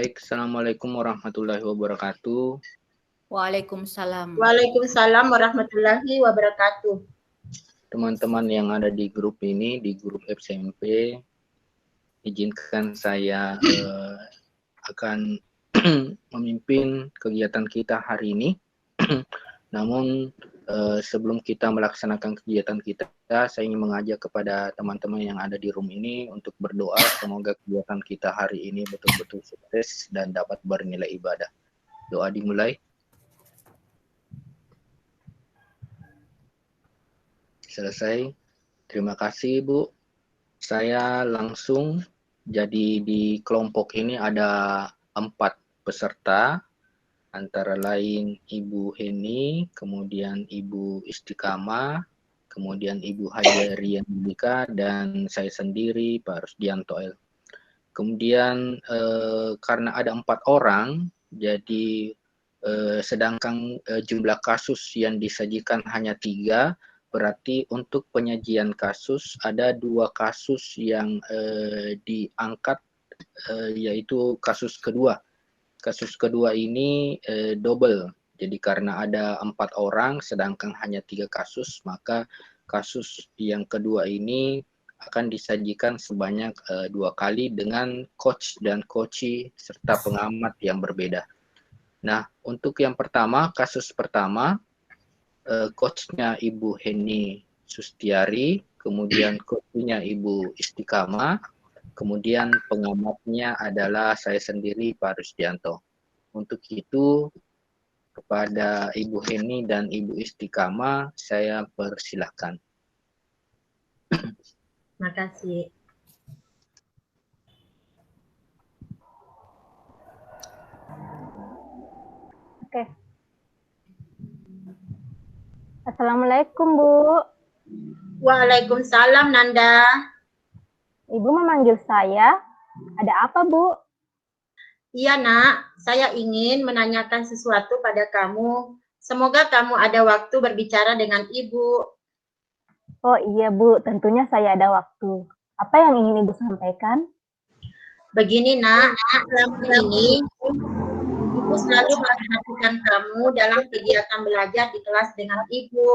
Baik, Assalamualaikum warahmatullahi wabarakatuh. Waalaikumsalam. Waalaikumsalam warahmatullahi wabarakatuh. Teman-teman yang ada di grup ini, di grup SMP, izinkan saya akan memimpin kegiatan kita hari ini. Namun sebelum kita melaksanakan kegiatan kita, saya ingin mengajak kepada teman-teman yang ada di room ini untuk berdoa semoga kegiatan kita hari ini betul-betul sukses dan dapat bernilai ibadah. Doa dimulai. Selesai. Terima kasih, Bu. Saya langsung, jadi di kelompok ini ada 4 peserta, antara lain Ibu Heni, kemudian Ibu Istiqamah, kemudian Ibu Hajarian Mika, dan saya sendiri, Pak Rusdianto L. Kemudian karena ada 4 orang, jadi sedangkan jumlah kasus yang disajikan hanya 3, berarti untuk penyajian kasus ada 2 kasus yang diangkat, yaitu kasus kedua. Kasus kedua ini double, jadi karena ada 4 orang sedangkan hanya 3 kasus, maka kasus yang kedua ini akan disajikan sebanyak 2 kali dengan coach dan coachee serta pengamat yang berbeda. Nah, untuk yang pertama, kasus pertama, coachnya Ibu Heni Sustiari, kemudian coachnya Ibu Istiqamah, kemudian pengamatnya adalah saya sendiri, Pak Rusdianto. Untuk itu, kepada Ibu Heni dan Ibu Istiqamah, saya persilahkan. Terima kasih. Oke. Assalamualaikum, Bu. Waalaikumsalam, Nanda. Ibu memanggil saya. Ada apa, Bu? Iya, Nak. Saya ingin menanyakan sesuatu pada kamu. Semoga kamu ada waktu berbicara dengan Ibu. Oh iya, Bu. Tentunya saya ada waktu. Apa yang ingin Ibu sampaikan? Begini, Nak. Selama ini, Ibu selalu memperhatikan kamu dalam kegiatan belajar di kelas dengan Ibu.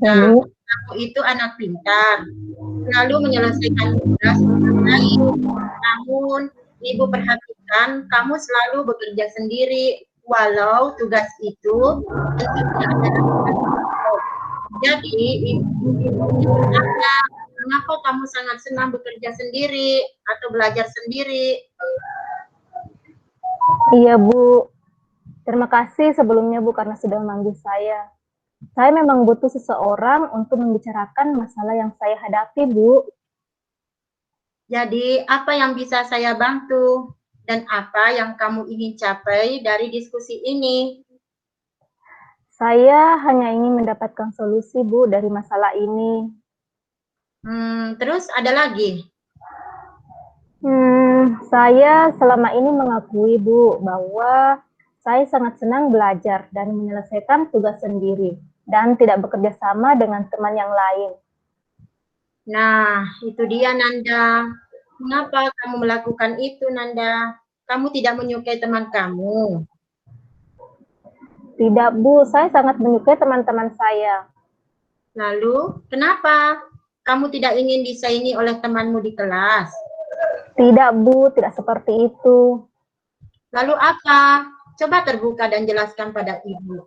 Nah, kamu itu anak pintar, selalu menyelesaikan tugas dengan baik. Namun, Ibu perhatikan kamu selalu bekerja sendiri, walau tugas itu tentu tidak ada dalam kelompok. Jadi, Ibu bertanya, kenapa kamu sangat senang bekerja sendiri atau belajar sendiri? Iya, Bu. Terima kasih sebelumnya, Bu, karena sudah memanggil saya. Saya memang butuh seseorang untuk membicarakan masalah yang saya hadapi, Bu. Jadi, apa yang bisa saya bantu? Dan apa yang kamu ingin capai dari diskusi ini? Saya hanya ingin mendapatkan solusi, Bu, dari masalah ini. Terus ada lagi? Saya selama ini mengakui, Bu, bahwa saya sangat senang belajar dan menyelesaikan tugas sendiri dan tidak bekerja sama dengan teman yang lain. Nah, itu dia, Nanda. Mengapa kamu melakukan itu, Nanda? Kamu tidak menyukai teman kamu? Tidak, Bu. Saya sangat menyukai teman-teman saya. Lalu, kenapa? Kamu tidak ingin disaingi oleh temanmu di kelas? Tidak, Bu. Tidak seperti itu. Lalu apa? Coba terbuka dan jelaskan pada Ibu.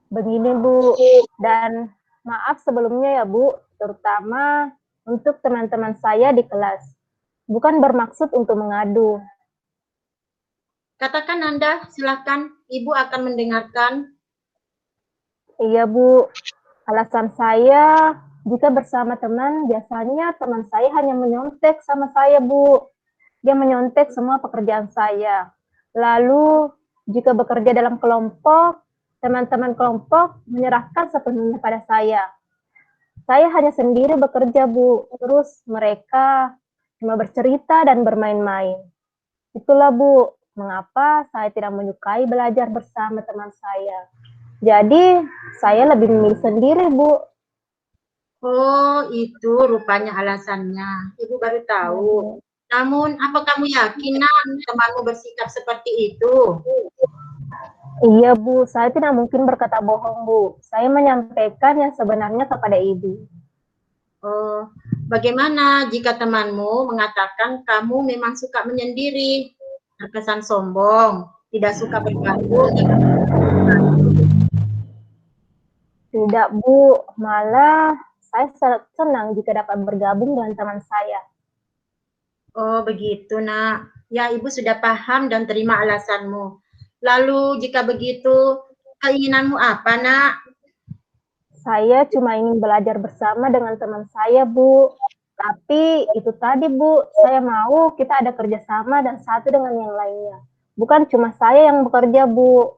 Begini, Bu. Dan maaf sebelumnya ya, Bu. Terutama untuk teman-teman saya di kelas. Bukan bermaksud untuk mengadu. Katakan, Nanda. Silakan. Ibu akan mendengarkan. Iya, Bu. Alasan saya, jika bersama teman, biasanya teman saya hanya menyontek sama saya, Bu. Dia menyontek semua pekerjaan saya. Lalu, jika bekerja dalam kelompok, teman-teman kelompok menyerahkan sepenuhnya pada saya. Saya hanya sendiri bekerja, Bu. Terus mereka cuma bercerita dan bermain-main. Itulah, Bu, mengapa saya tidak menyukai belajar bersama teman saya. Jadi, saya lebih memilih sendiri, Bu. Oh, itu rupanya alasannya. Ibu baru tahu. Namun, apa kamu yakin, Nak, temanmu bersikap seperti itu? Iya, Bu. Saya tidak mungkin berkata bohong, Bu. Saya menyampaikan yang sebenarnya kepada Ibu. Oh, bagaimana jika temanmu mengatakan kamu memang suka menyendiri, terkesan sombong, tidak suka bergabung? Tidak, Bu. Malah saya sangat senang jika dapat bergabung dengan teman saya. Oh, begitu, Nak. Ya, Ibu sudah paham dan terima alasanmu. Lalu, jika begitu, keinginanmu apa, Nak? Saya cuma ingin belajar bersama dengan teman saya, Bu. Tapi itu tadi, Bu, saya mau kita ada kerjasama dan satu dengan yang lainnya. Bukan cuma saya yang bekerja, Bu.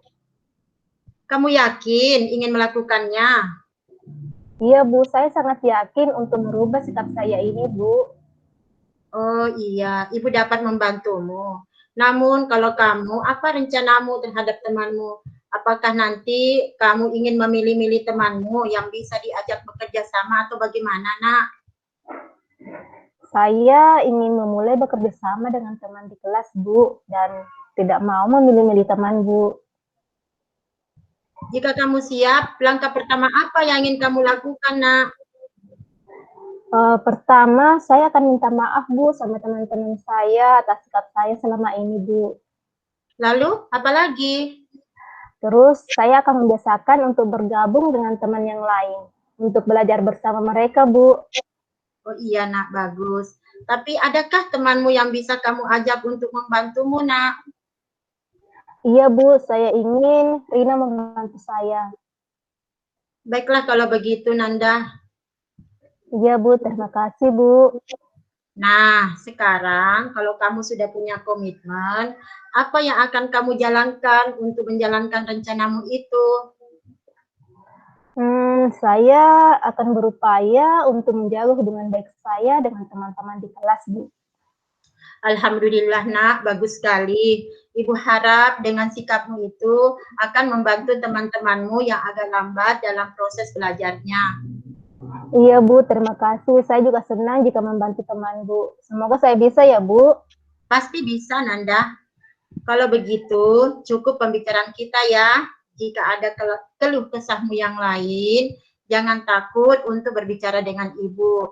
Kamu yakin ingin melakukannya? Iya, Bu, saya sangat yakin untuk merubah sikap saya ini, Bu. Oh iya, Ibu dapat membantumu. Namun kalau kamu, apa rencanamu terhadap temanmu? Apakah nanti kamu ingin memilih-milih temanmu yang bisa diajak bekerja sama atau bagaimana, Nak? Saya ingin memulai bekerja sama dengan teman di kelas, Bu, dan tidak mau memilih-milih teman, Bu. Jika kamu siap, langkah pertama apa yang ingin kamu lakukan, Nak? Pertama, saya akan minta maaf, Bu, sama teman-teman saya atas sikap saya selama ini, Bu. Lalu, apa lagi? Terus, saya akan membiasakan untuk bergabung dengan teman yang lain, untuk belajar bersama mereka, Bu. Oh iya, Nak, bagus. Tapi adakah temanmu yang bisa kamu ajak untuk membantumu, Nak? Iya, Bu, saya ingin Rina membantu saya. Baiklah kalau begitu, Nanda. Iya, Bu, terima kasih, Bu. Nah, sekarang kalau kamu sudah punya komitmen, apa yang akan kamu jalankan untuk menjalankan rencanamu itu? Saya akan berupaya untuk menjaga hubungan baik saya dengan teman-teman di kelas, Bu. Alhamdulillah, Nak, bagus sekali. Ibu harap dengan sikapmu itu akan membantu teman-temanmu yang agak lambat dalam proses belajarnya. Iya, Bu, terima kasih. Saya juga senang jika membantu teman, Bu. Semoga saya bisa ya, Bu. Pasti bisa, Nanda. Kalau begitu, cukup pembicaraan kita ya. Jika ada keluh kesahmu yang lain, jangan takut untuk berbicara dengan Ibu.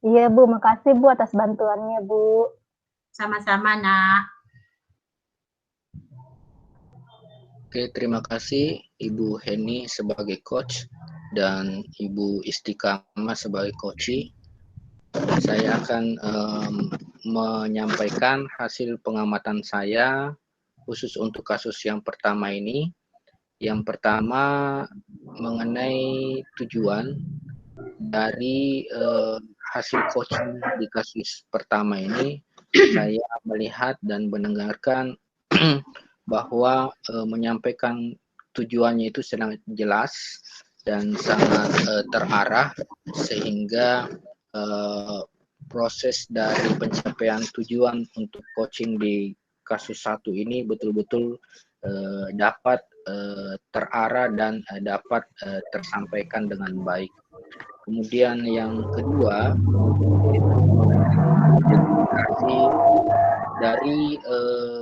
Iya, Bu, makasih, Bu, atas bantuannya, Bu. Sama-sama, Nak. Oke, terima kasih Ibu Heni sebagai coach dan Ibu Istiqamah sebagai coach. Saya akan menyampaikan hasil pengamatan saya khusus untuk kasus yang pertama ini. Yang pertama mengenai tujuan dari hasil coaching di kasus pertama ini, saya melihat dan mendengarkan bahwa menyampaikan tujuannya itu sangat jelas dan sangat terarah, sehingga proses dari pencapaian tujuan untuk coaching di kasus satu ini betul-betul dapat terarah dan dapat tersampaikan dengan baik. Kemudian yang kedua, dari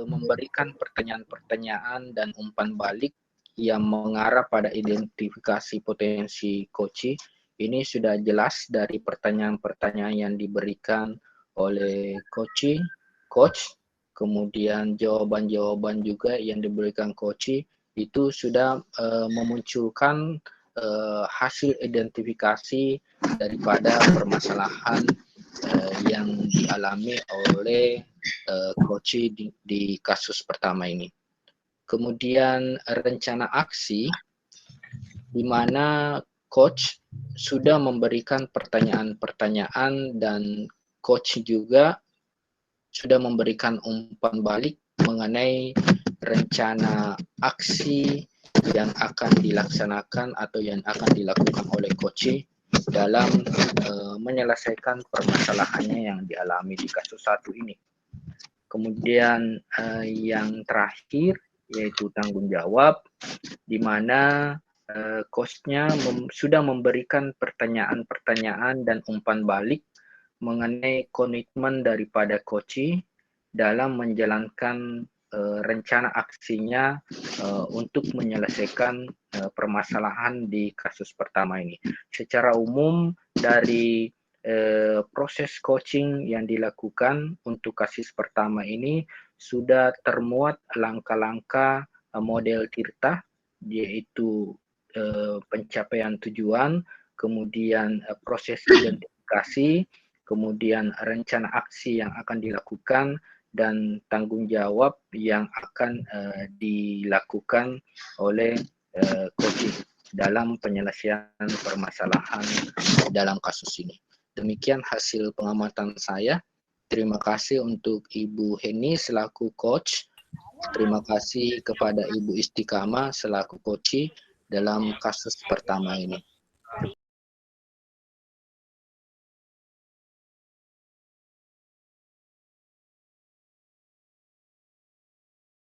memberikan pertanyaan-pertanyaan dan umpan balik yang mengarah pada identifikasi potensi coach, ini sudah jelas dari pertanyaan-pertanyaan yang diberikan oleh coach, kemudian jawaban-jawaban juga yang diberikan coach, itu sudah memunculkan hasil identifikasi daripada permasalahan yang dialami oleh coach di kasus pertama ini. Kemudian rencana aksi di mana coach sudah memberikan pertanyaan-pertanyaan dan coach juga sudah memberikan umpan balik mengenai rencana aksi yang akan dilaksanakan atau yang akan dilakukan oleh coach dalam menyelesaikan permasalahannya yang dialami di kasus satu ini. Kemudian yang terakhir yaitu tanggung jawab, di mana coach-nya sudah memberikan pertanyaan-pertanyaan dan umpan balik mengenai komitmen daripada Koci dalam menjalankan rencana aksinya untuk menyelesaikan permasalahan di kasus pertama ini. Secara umum dari proses coaching yang dilakukan untuk kasus pertama ini sudah termuat langkah-langkah model Tirta, yaitu pencapaian tujuan, kemudian proses identifikasi, kemudian rencana aksi yang akan dilakukan, dan tanggung jawab yang akan dilakukan oleh coaching dalam penyelesaian permasalahan dalam kasus ini. Demikian hasil pengamatan saya. Terima kasih untuk Ibu Heni selaku coach. Terima kasih kepada Ibu Istiqamah selaku coach dalam kasus pertama ini.